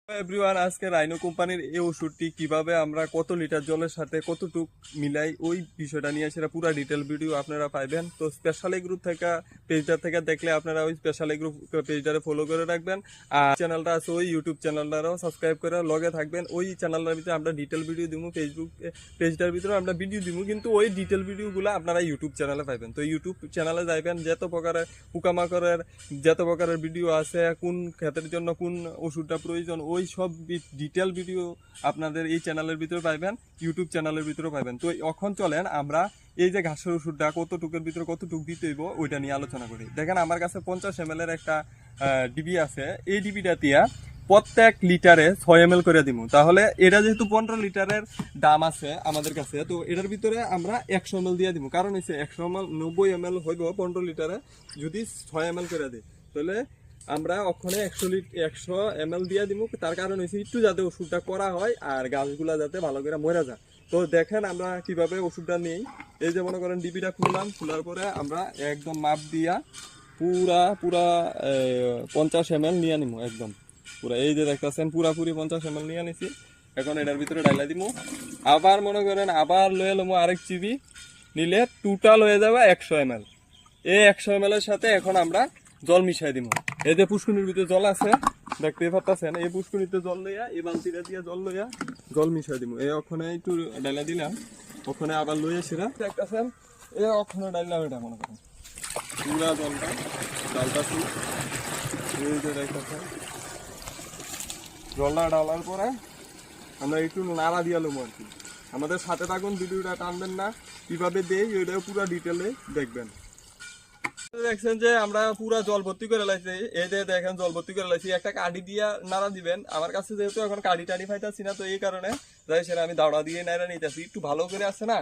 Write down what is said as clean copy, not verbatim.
Everyone, আজকে rhino কোম্পানির এই ওষুধটি কিভাবে আমরা কত লিটার জলের সাথে কতটুক মিলাই ওই বিষয়টা নিয়ে সেটা পুরো ডিটেল ভিডিও আপনারা পাইবেন। তো স্পেশাল এই গ্রুপ থেকে পেজটা থেকে দেখলে আপনারা ওই স্পেশাল এই গ্রুপ পেজটারে ফলো করে রাখবেন। আর চ্যানেলটা আছে ওই ইউটিউব চ্যানেলটারও সাবস্ক্রাইব করে লগে থাকবেন। ওই চ্যানেলটার ভিতরে আমরা ডিটেল ভিডিও দিব, ফেসবুক পেজটার ভিতরে আমরা ভিডিও দিব, কিন্তু ওই ডিটেল ভিডিওগুলো আপনারা ইউটিউব চ্যানেলে পাইবেন। তো ইউটিউব চ্যানেলে যাইবেন, যত প্রকারের পোকামাকড়ের যত প্রকারের ভিডিও আছে, কোন ক্ষেতের জন্য কোন ওষুধটা প্রয়োজন, ওই সব ডিটেল ভিডিও আপনাদের এই চ্যানেলের ভিতরে পাইবেন, ইউটিউব চ্যানেলের ভিতরে পাইবেন। তো এখন চলেন আমরা এই যে ঘাসের ওষুধটা কতটুকের ভিতরে কতটুক দিতে হইব ওইটা নিয়ে আলোচনা করি। দেখেন আমার কাছে 50 ml এর একটা ডিবি আছে। এই ডিবিটা দিয়া প্রত্যেক লিটারে 6 ml করে দিব। তাহলে এটা যেহেতু 15 লিটারের দাম আছে আমাদের কাছে, তো এটার ভিতরে আমরা 100 ml দিয়ে দিব। কারণ হচ্ছে 100 ml 90 ml হইব 15 লিটারে, যদি 6 ml করে দিই তাহলে আমরা ওখানে 100 ml দিয়ে দিব। তার কারণ হচ্ছে একটু যাতে ওষুধটা করা হয় আর গাছগুলা যাতে ভালো করে মরে যায়। তো দেখেন আমরা কিভাবে ওষুধটা নিই। এই যে মনে করেন ডিবিটা খুললাম, খোলার পরে আমরা একদম মাপ দিয়া পুরা 50 ml নিয়ে নিব একদম পুরা। এই যে দেখতেছেন পুরাপুরি 50 ml নিয়ে নিছি। এখন এটার ভিতরে ডাইলা দিব। আবার মনে করেন আবার লয়ে লমো আরেক চিবি, নিলে টোটাল হয়ে যাবে 100 ml। এই 100 ml এর সাথে এখন আমরা জল মিশাই দিব। এই যে পুষ্কুনির ভিতরে জল আছে দেখতে পাচ্ছেন, এই পুষ্কুনিতে জল লইয়া এই বালতিটা দিয়ে জল লইয়া জল মিশাই দিব। এই ওখানে একটু ডাইলা দিলাম, ওখানে আবার লইয়া সেরা দেখতেছেন এই ওখানে ডাইলাম। এটা মনে করেন পুরা জলটা ডালটাছি। এই যে দেখতেছেন জলটা ডালার পরে আমরা একটু নাড়া দিয়ে নেবো আর কি। আমাদের সাথে থাকুন, ভিডিওটা টানবেন না, কিভাবে দেই ওইটা পুরো ডিটেলে দেখবেন। দেখছেন যে আমরা পুরা জল ভর্তি করে লাইছি। এই যে দেখেন জল ভর্তি করে লাইছি। একটা কাঠি দিয়ে নাড়া দিবেন। আমার কাছে যেহেতু এখন কাঠি টাড়ি পাইতাছি না, তো এই কারণে যাই সেটা আমি দাওড়া দিয়ে নাড়া নিতেছি। একটু ভালো করে আছে না